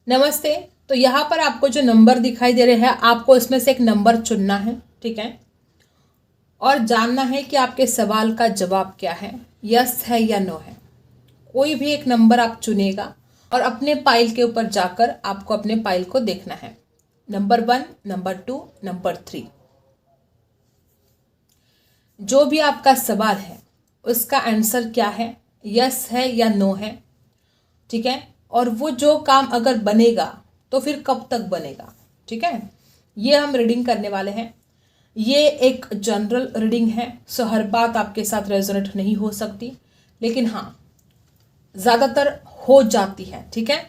नमस्ते। तो यहाँ पर आपको जो नंबर दिखाई दे रहे हैं, आपको इसमें से एक नंबर चुनना है, ठीक है, और जानना है कि आपके सवाल का जवाब क्या है, यस है या नो है। कोई भी एक नंबर आप चुनेगा और अपने पाइल के ऊपर जाकर आपको अपने पाइल को देखना है, नंबर 1, नंबर 2, नंबर 3। जो भी आपका सवाल है उसका आंसर क्या है, यस है या नो है, ठीक है। और वो जो काम अगर बनेगा तो फिर कब तक बनेगा, ठीक है। ये हम रीडिंग करने वाले हैं। ये एक जनरल रीडिंग है, सो हर बात आपके साथ रेजोनेट नहीं हो सकती, लेकिन हाँ ज़्यादातर हो जाती है, ठीक है।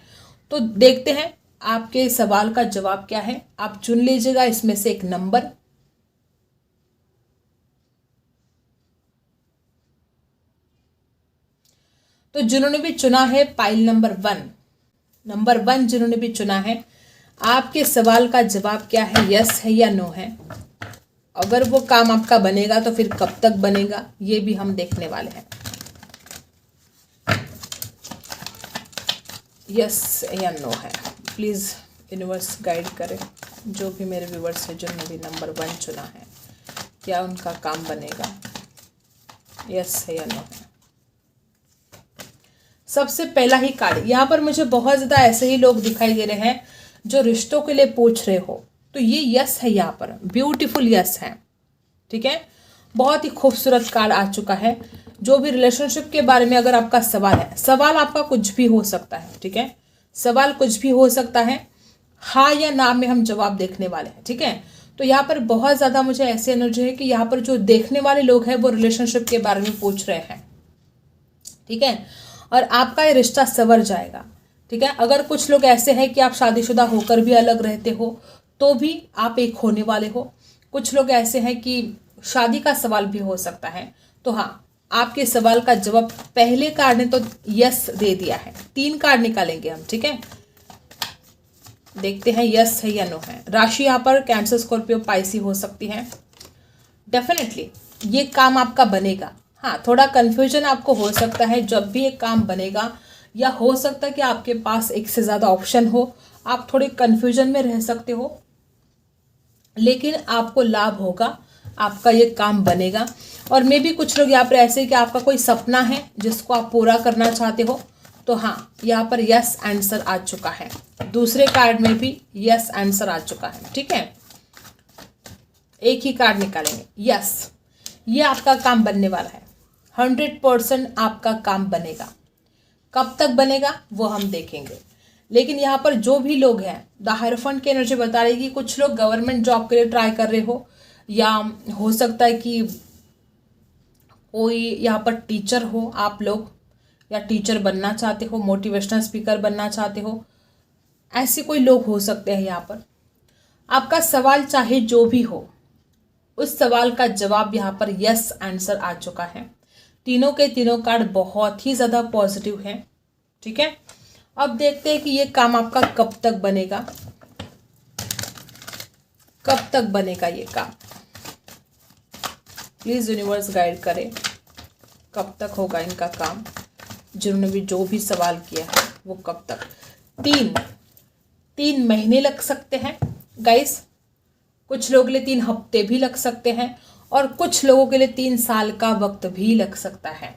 तो देखते हैं आपके सवाल का जवाब क्या है। आप चुन लीजिएगा इसमें से एक नंबर। तो जिन्होंने भी चुना है पाइल नंबर 1 जिन्होंने भी चुना है, आपके सवाल का जवाब क्या है, यस है या नो है। अगर वो काम आपका बनेगा तो फिर कब तक बनेगा, ये भी हम देखने वाले हैं। यस या नो है। प्लीज़ यूनिवर्स गाइड करें जो भी मेरे व्यूवर्स हैं जिन्होंने भी नंबर 1 चुना है, क्या उनका काम बनेगा, यस है या नो है। सबसे पहला ही कार्ड यहाँ पर मुझे बहुत ज़्यादा ऐसे ही लोग दिखाई दे रहे हैं जो रिश्तों के लिए पूछ रहे हो, तो ये यस है, यहाँ पर ब्यूटीफुल यस है, ठीक है। बहुत ही खूबसूरत कार्ड आ चुका है। जो भी रिलेशनशिप के बारे में अगर आपका सवाल है, सवाल आपका कुछ भी हो सकता है, ठीक है, सवाल कुछ भी हो सकता है, हाँ या ना में हम जवाब देखने वाले हैं, ठीक है। तो यहाँ पर बहुत ज़्यादा मुझे ऐसी एनर्जी है कि यहाँ पर जो देखने वाले लोग हैं वो रिलेशनशिप के बारे में पूछ रहे हैं, ठीक है, और आपका ये रिश्ता संवर जाएगा, ठीक है। अगर कुछ लोग ऐसे हैं कि आप शादीशुदा होकर भी अलग रहते हो तो भी आप एक होने वाले हो। कुछ लोग ऐसे हैं कि शादी का सवाल भी हो सकता है। तो हाँ, आपके सवाल का जवाब पहले कार्ड ने तो यस दे दिया है। 3 कार्ड निकालेंगे हम, ठीक है, देखते हैं यस है या नो है। राशि यहाँ पर कैंसर, स्कॉर्पियो, पाइसी हो सकती है। डेफिनेटली ये काम आपका बनेगा। हाँ, थोड़ा कन्फ्यूजन आपको हो सकता है जब भी एक काम बनेगा, या हो सकता है कि आपके पास एक से ज़्यादा ऑप्शन हो, आप थोड़े कन्फ्यूजन में रह सकते हो, लेकिन आपको लाभ होगा, आपका ये काम बनेगा। और मे भी कुछ लोग यहाँ पर ऐसे कि आपका कोई सपना है जिसको आप पूरा करना चाहते हो, तो हाँ यहाँ पर यस आंसर आ चुका है। दूसरे कार्ड में भी यस आंसर आ चुका है, ठीक है। एक ही कार्ड निकालेंगे, यस, ये आपका काम बनने वाला है। 100% आपका काम बनेगा। कब तक बनेगा वो हम देखेंगे। लेकिन यहाँ पर जो भी लोग हैं, द हायरोफेंट की एनर्जी बता रही है कि कुछ लोग गवर्नमेंट जॉब के लिए ट्राई कर रहे हो, या हो सकता है कि कोई यहाँ पर टीचर हो आप लोग, या टीचर बनना चाहते हो, मोटिवेशनल स्पीकर बनना चाहते हो, ऐसे कोई लोग हो सकते हैं। यहाँ पर आपका सवाल चाहे जो भी हो, उस सवाल का जवाब यहाँ पर यस आंसर आ चुका है। तीनों के तीनों कार्ड बहुत ही ज़्यादा पॉजिटिव हैं, ठीक है। अब देखते हैं कि ये काम आपका कब तक बनेगा, कब तक बनेगा ये काम। प्लीज़ यूनिवर्स गाइड करें कब तक होगा इनका काम। जिन्होंने भी जो भी सवाल किया है वो कब तक। 3 महीने लग सकते हैं गाइस, कुछ लोगों के लिए 3 हफ्ते भी लग सकते हैं, और कुछ लोगों के लिए 3 साल का वक्त भी लग सकता है।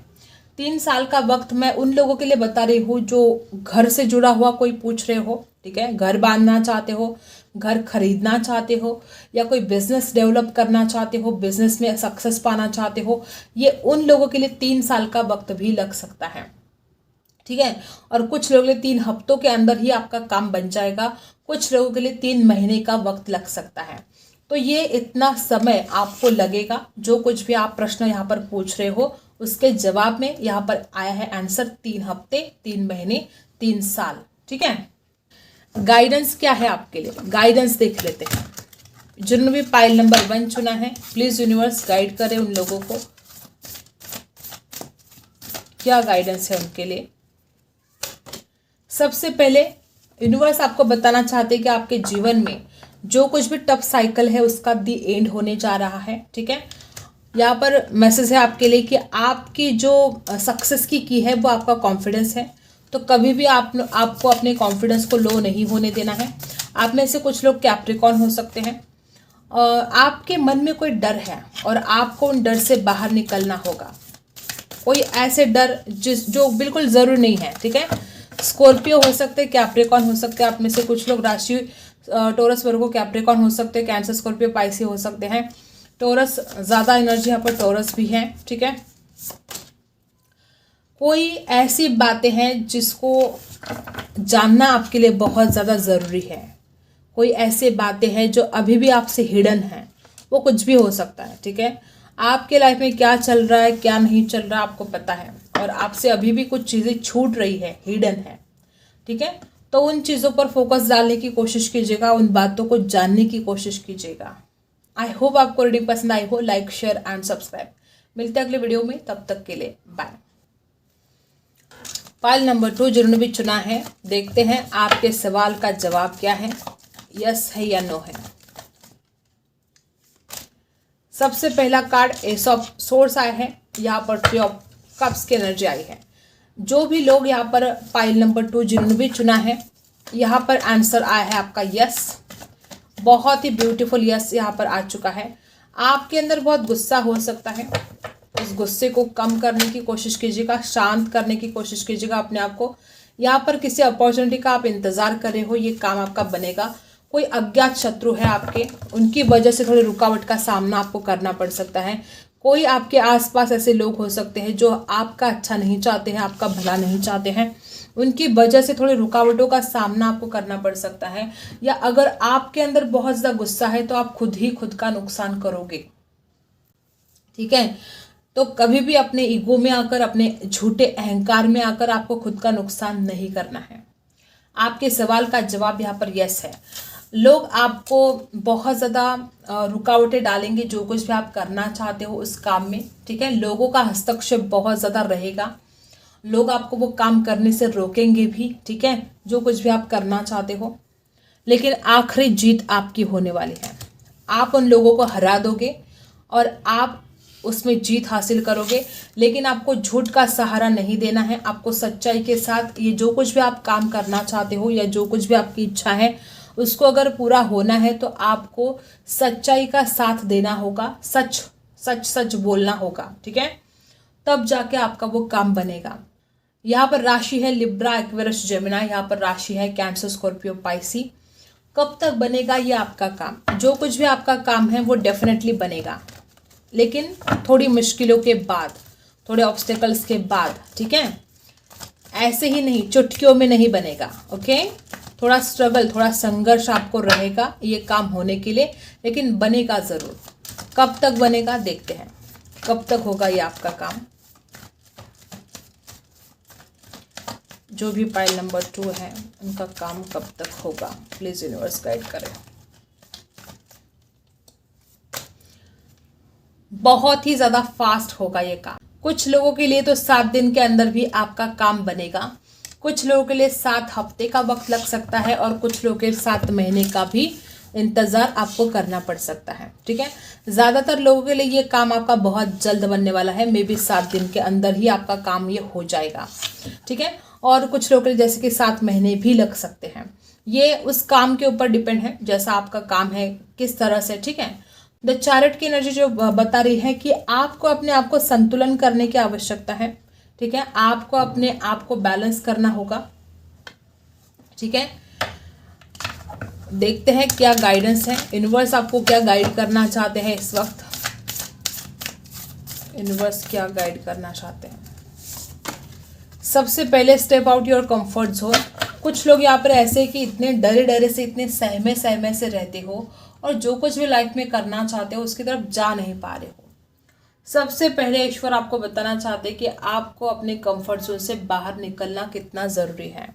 3 साल का वक्त मैं उन लोगों के लिए बता रही हूँ जो घर से जुड़ा हुआ कोई पूछ रहे हो, ठीक है, घर बांधना चाहते हो, घर खरीदना चाहते हो, या कोई बिजनेस डेवलप करना चाहते हो, बिजनेस में सक्सेस पाना चाहते हो, ये उन लोगों के लिए 3 साल का वक्त भी लग सकता है, ठीक है। और कुछ लोगों के लिए 3 हफ्तों के अंदर ही आपका काम बन जाएगा, कुछ लोगों के लिए 3 महीने का वक्त लग सकता है। तो ये इतना समय आपको लगेगा। जो कुछ भी आप प्रश्न यहाँ पर पूछ रहे हो उसके जवाब में यहाँ पर आया है आंसर 3 हफ्ते, 3 महीने, 3 साल, ठीक है। गाइडेंस क्या है आपके लिए, गाइडेंस देख लेते हैं। जिन्होंने भी पाइल नंबर 1 चुना है, प्लीज यूनिवर्स गाइड करें उन लोगों को, क्या गाइडेंस है उनके लिए। सबसे पहले यूनिवर्स आपको बताना चाहते हैं कि आपके जीवन में जो कुछ भी टफ साइकिल है उसका दी एंड होने जा रहा है, ठीक है। यहाँ पर मैसेज है आपके लिए कि आपकी जो सक्सेस की है वो आपका कॉन्फिडेंस है। तो कभी भी आपको अपने कॉन्फिडेंस को लो नहीं होने देना है। आप में से कुछ लोग कैप्रिकॉर्न हो सकते हैं। आपके मन में कोई डर है और आपको उन डर से बाहर निकलना होगा। कोई ऐसे डर जो बिल्कुल ज़रूरी नहीं है, ठीक है। स्कॉर्पियो हो सकते हैं, कैप्रिकॉर्न हो सकते हैं। आप में से कुछ लोग राशि टॉरस, वर्गो, कैप्रिकॉर्न हो सकते हैं। कैंसर, स्कॉर्पियो, पाइसी हो सकते हैं। टॉरस ज़्यादा एनर्जी यहाँ पर टॉरस भी है, ठीक है। कोई ऐसी बातें हैं जिसको जानना आपके लिए बहुत ज़्यादा ज़रूरी है। कोई ऐसी बातें हैं जो अभी भी आपसे हिडन है, वो कुछ भी हो सकता है, ठीक है। आपके लाइफ में क्या चल रहा है, क्या नहीं चल रहा, आपको पता है, और आपसे अभी भी कुछ चीज़ें छूट रही है, हिडन है, ठीक है। तो उन चीज़ों पर फोकस डालने की कोशिश कीजिएगा, उन बातों को जानने की कोशिश कीजिएगा। आई होप आपको रीडिंग पसंद आई हो। Like, share and subscribe. मिलते हैं अगले वीडियो में, तब तक के लिए बाय। पाइल नंबर 2 जिन्होंने भी चुना है, देखते हैं आपके सवाल का जवाब क्या है, यस है या नो है। सबसे पहला कार्ड एस ऑफ सोर्स आया है, यहाँ पर 3 ऑफ कप्स की एनर्जी आई है। जो भी लोग यहाँ पर पाइल नंबर 2 जिन्होंने भी चुना है, यहाँ पर आंसर आया है आपका यस। बहुत ही ब्यूटीफुल यस यहाँ पर आ चुका है। आपके अंदर बहुत गुस्सा हो सकता है, उस गुस्से को कम करने की कोशिश कीजिएगा, शांत करने की कोशिश कीजिएगा अपने आप को। यहाँ पर किसी अपॉर्चुनिटी का आप इंतज़ार कर रहे हो, ये काम आपका बनेगा। कोई अज्ञात शत्रु है आपके, उनकी वजह से थोड़ी रुकावट का सामना आपको करना पड़ सकता है। कोई आपके आसपास ऐसे लोग हो सकते हैं जो आपका अच्छा नहीं चाहते हैं, आपका भला नहीं चाहते हैं, उनकी वजह से थोड़ी रुकावटों का सामना आपको करना पड़ सकता है। या अगर आपके अंदर बहुत ज़्यादा गुस्सा है तो आप खुद ही खुद का नुकसान करोगे, ठीक है। तो कभी भी अपने ईगो में आकर, अपने झूठे अहंकार में आकर आपको खुद का नुकसान नहीं करना है। आपके सवाल का जवाब यहाँ पर यस है। लोग आपको बहुत ज़्यादा रुकावटें डालेंगे, जो कुछ भी आप करना चाहते हो उस काम में, ठीक है। लोगों का हस्तक्षेप बहुत ज़्यादा रहेगा, लोग आपको वो काम करने से रोकेंगे भी, ठीक है, जो कुछ भी आप करना चाहते हो। लेकिन आखिरी जीत आपकी होने वाली है। आप उन लोगों को हरा दोगे और आप उसमें जीत हासिल करोगे। लेकिन आपको झूठ का सहारा नहीं देना है, आपको सच्चाई के साथ ये जो कुछ भी आप काम करना चाहते हो या जो कुछ भी आपकी इच्छा है उसको अगर पूरा होना है तो आपको सच्चाई का साथ देना होगा, सच सच सच बोलना होगा, ठीक है। तब जाके आपका वो काम बनेगा। यहाँ पर राशि है लिब्रा, एक्वेरियस, जेमिनी। यहाँ पर राशि है कैंसर, स्कॉर्पियो, पाइसी। कब तक बनेगा ये आपका काम? जो कुछ भी आपका काम है वो डेफिनेटली बनेगा, लेकिन थोड़ी मुश्किलों के बाद, थोड़े ऑब्स्टेकल्स के बाद, ठीक है। ऐसे ही नहीं, चुटकियों में नहीं बनेगा, ओके। थोड़ा स्ट्रगल, थोड़ा संघर्ष आपको रहेगा ये काम होने के लिए, लेकिन बनेगा ज़रूर। कब तक बनेगा देखते हैं, कब तक होगा ये आपका काम। जो भी पाइल नंबर 2 है उनका काम कब तक होगा, प्लीज़ यूनिवर्स गाइड करें। बहुत ही ज़्यादा फास्ट होगा ये काम। कुछ लोगों के लिए तो 7 दिन के अंदर भी आपका काम बनेगा, कुछ लोगों के लिए 7 हफ्ते का वक्त लग सकता है, और कुछ लोगों के 7 महीने का भी इंतज़ार आपको करना पड़ सकता है, ठीक है। ज़्यादातर लोगों के लिए ये काम आपका बहुत जल्द बनने वाला है, मे बी 7 दिन के अंदर ही आपका काम ये हो जाएगा, ठीक है। और कुछ लोगों के लिए जैसे कि 7 महीने भी लग सकते हैं। ये उस काम के ऊपर डिपेंड है, जैसा आपका काम है किस तरह से, ठीक है। द चैरिट की एनर्जी जो बता रही है कि आपको अपने आप को संतुलन करने की आवश्यकता है, ठीक है। आपको अपने आप को बैलेंस करना होगा, ठीक है। देखते हैं क्या गाइडेंस है, यूनिवर्स आपको क्या गाइड करना चाहते हैं इस वक्त। यूनिवर्स क्या गाइड करना चाहते हैं। सबसे पहले step out your comfort zone. कुछ लोग यहाँ पर ऐसे कि इतने डरे डरे से, इतने सहमे सहमे से रहते हो और जो कुछ भी लाइफ में करना चाहते हो उसकी तरफ जा नहीं पा रहे हो। सबसे पहले ईश्वर आपको बताना चाहते हैं कि आपको अपने कंफर्ट जोन से बाहर निकलना कितना ज़रूरी है।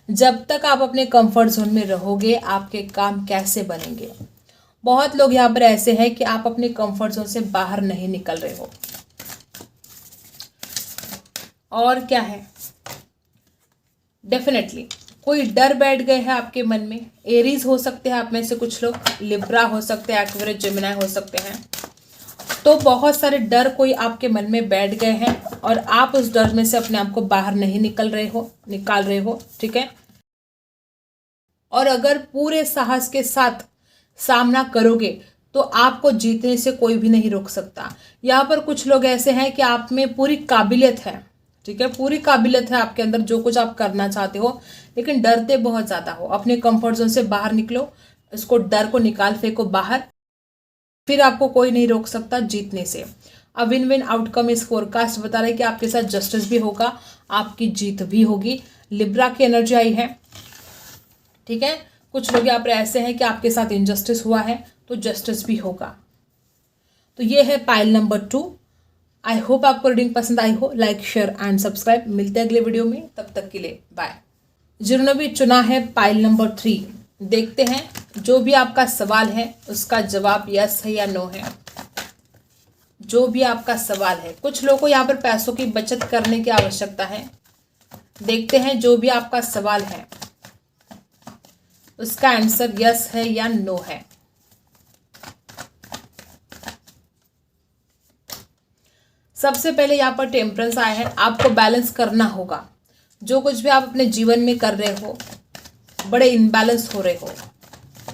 जब तक आप अपने कंफर्ट जोन में रहोगे आपके काम कैसे बनेंगे। बहुत लोग यहाँ पर ऐसे हैं कि आप अपने कंफर्ट जोन से बाहर नहीं निकल रहे हो। और क्या है, डेफिनेटली कोई डर बैठ गए हैं आपके मन में। एरीज हो सकते हैं आप में से कुछ लोग, लिब्रा हो सकते हैं, एक्वेरियस, जेमिनी हो सकते हैं। तो बहुत सारे डर कोई आपके मन में बैठ गए हैं और आप उस डर में से अपने आप को बाहर नहीं निकाल रहे हो, ठीक है। और अगर पूरे साहस के साथ सामना करोगे तो आपको जीतने से कोई भी नहीं रोक सकता। यहाँ पर कुछ लोग ऐसे हैं कि आप में पूरी काबिलियत है, ठीक है, पूरी काबिलियत है आपके अंदर, जो कुछ आप करना चाहते हो, लेकिन डरते बहुत ज़्यादा हो। अपने कंफर्ट जोन से बाहर निकलो, इसको डर को निकाल फेंको बाहर, फिर आपको कोई नहीं रोक सकता जीतने से। अब विन विन आउटकम इस फोरकास्ट बता रहे कि आपके साथ जस्टिस भी होगा, आपकी जीत भी होगी। लिब्रा की एनर्जी आई है, ठीक है। कुछ लोग यहाँ पर ऐसे हैं कि आपके साथ इनजस्टिस हुआ है तो जस्टिस भी होगा। तो ये है पाइल नंबर 2। आई होप आपको रीडिंग पसंद आई हो। Like share and subscribe. मिलते हैं अगले वीडियो में, तब तक के लिए बाय। जिन्होंने भी चुना है पाइल नंबर 3, देखते हैं जो भी आपका सवाल है उसका जवाब यस है या नो है। जो भी आपका सवाल है, कुछ लोगों को यहाँ पर पैसों की बचत करने की आवश्यकता है। देखते हैं जो भी आपका सवाल है उसका आंसर यस है या नो है। सबसे पहले यहाँ पर टेम्परेंस आया है। आपको बैलेंस करना होगा। जो कुछ भी आप अपने जीवन में कर रहे हो, बड़े इनबैलेंस हो रहे हो,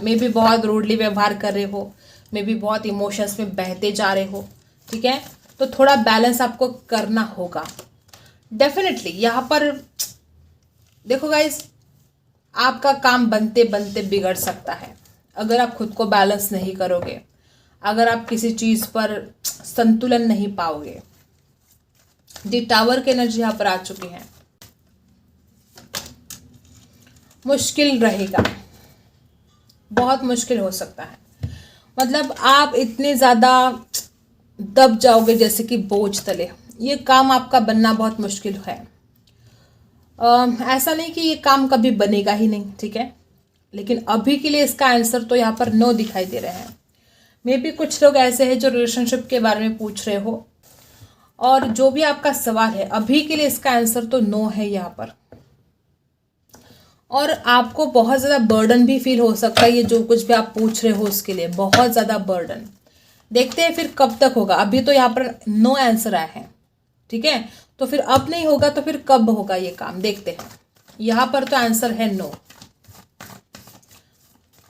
मे भी बहुत रूडली व्यवहार कर रहे हो, मे भी बहुत इमोशंस में बहते जा रहे हो, ठीक है, तो थोड़ा बैलेंस आपको करना होगा डेफिनेटली। यहाँ पर देखो गाइस, आपका काम बनते बनते बिगड़ सकता है अगर आप खुद को बैलेंस नहीं करोगे, अगर आप किसी चीज़ पर संतुलन नहीं पाओगे। दी टावर की एनर्जी यहाँ पर आ चुकी है। मुश्किल रहेगा, बहुत मुश्किल हो सकता है। मतलब आप इतने ज़्यादा दब जाओगे जैसे कि बोझ तले। ये काम आपका बनना बहुत मुश्किल है। ऐसा नहीं कि ये काम कभी बनेगा ही नहीं, ठीक है, लेकिन अभी के लिए इसका आंसर तो यहाँ पर नो दिखाई दे रहे हैं। मे भी कुछ लोग ऐसे हैं जो रिलेशनशिप के बारे में पूछ रहे हो, और जो भी आपका सवाल है अभी के लिए इसका आंसर तो नो है यहाँ पर। और आपको बहुत ज़्यादा बर्डन भी फील हो सकता है, ये जो कुछ भी आप पूछ रहे हो उसके लिए बहुत ज़्यादा बर्डन। देखते हैं फिर कब तक होगा। अभी तो यहाँ पर नो आंसर आया है, ठीक है, तो फिर अब नहीं होगा तो फिर कब होगा ये काम, देखते हैं। यहाँ पर तो आंसर है नो।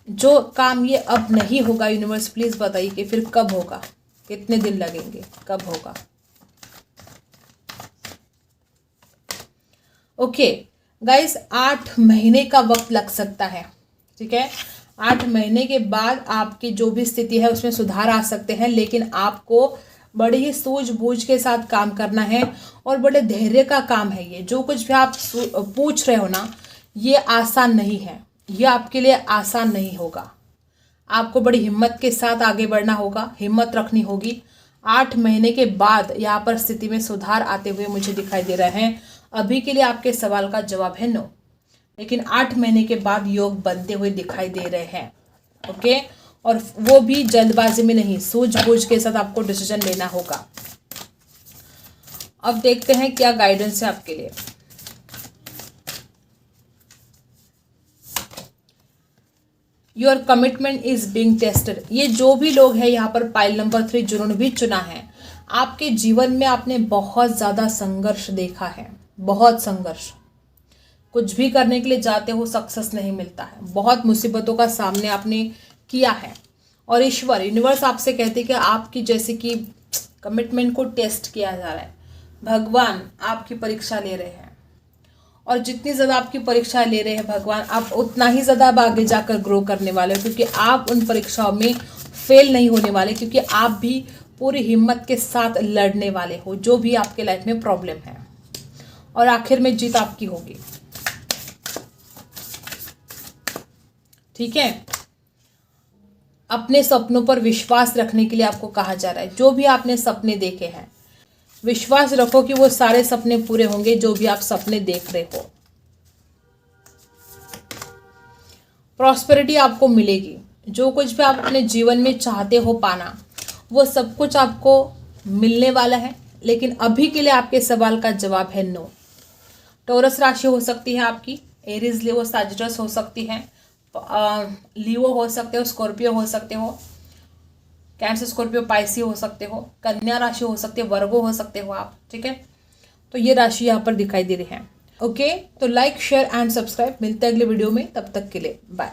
जो काम ये अब नहीं होगा, यूनिवर्स प्लीज बताइए कि फिर कब होगा, कितने दिन लगेंगे, कब होगा। ओके गाइस, 8 महीने का वक्त लग सकता है, ठीक है। 8 महीने के बाद आपकी जो भी स्थिति है उसमें सुधार आ सकते हैं, लेकिन आपको बड़ी ही सूझबूझ के साथ काम करना है और बड़े धैर्य का काम है ये। जो कुछ भी आप पूछ रहे हो ना, ये आसान नहीं है, ये आपके लिए आसान नहीं होगा। आपको बड़ी हिम्मत के साथ आगे बढ़ना होगा, हिम्मत रखनी होगी। 8 महीने के बाद यहाँ पर स्थिति में सुधार आते हुए मुझे दिखाई दे रहे हैं। अभी के लिए आपके सवाल का जवाब है नो, लेकिन 8 महीने के बाद योग बनते हुए दिखाई दे रहे हैं, ओके। और वो भी जल्दबाजी में नहीं, सूझबूझ के साथ आपको डिसीजन लेना होगा। अब देखते हैं क्या गाइडेंस है आपके लिए। Your commitment is being tested. ये जो भी लोग हैं यहाँ पर पाइल नंबर 3 जिन्होंने भी चुना है, आपके जीवन में आपने बहुत ज़्यादा संघर्ष देखा है, बहुत संघर्ष। कुछ भी करने के लिए जाते हो सक्सेस नहीं मिलता है, बहुत मुसीबतों का सामने आपने किया है। और ईश्वर, यूनिवर्स आपसे कहते हैं कि आपकी जैसे कि कमिटमेंट को टेस्ट किया जा रहा है। भगवान आपकी परीक्षा ले रहे हैं, और जितनी ज़्यादा आपकी परीक्षा ले रहे हैं भगवान, आप उतना ही ज़्यादा अब आगे जाकर ग्रो करने वाले हो, क्योंकि आप उन परीक्षाओं में फेल नहीं होने वाले, क्योंकि आप भी पूरी हिम्मत के साथ लड़ने वाले हो जो भी आपके लाइफ में प्रॉब्लम है, और आखिर में जीत आपकी होगी, ठीक है। अपने सपनों पर विश्वास रखने के लिए आपको कहा जा रहा है। जो भी आपने सपने देखे हैं, विश्वास रखो कि वो सारे सपने पूरे होंगे जो भी आप सपने देख रहे हो। प्रॉस्पेरिटी आपको मिलेगी। जो कुछ भी आप अपने जीवन में चाहते हो पाना, वो सब कुछ आपको मिलने वाला है, लेकिन अभी के लिए आपके सवाल का जवाब है नो। टॉरस राशि हो सकती है आपकी, एरीज लियो सैजिटस हो सकती है, लियो हो सकते हो, स्कॉर्पियो हो सकते हो, कैंसर, स्कॉर्पियो, पाइसी हो सकते हो, कन्या राशि हो सकती है, वर्गो हो सकते हो आप, ठीक है। तो ये राशि यहाँ पर दिखाई दे रही है। ओके, तो लाइक, शेयर एंड सब्सक्राइब। मिलते हैं अगले वीडियो में, तब तक के लिए बाय।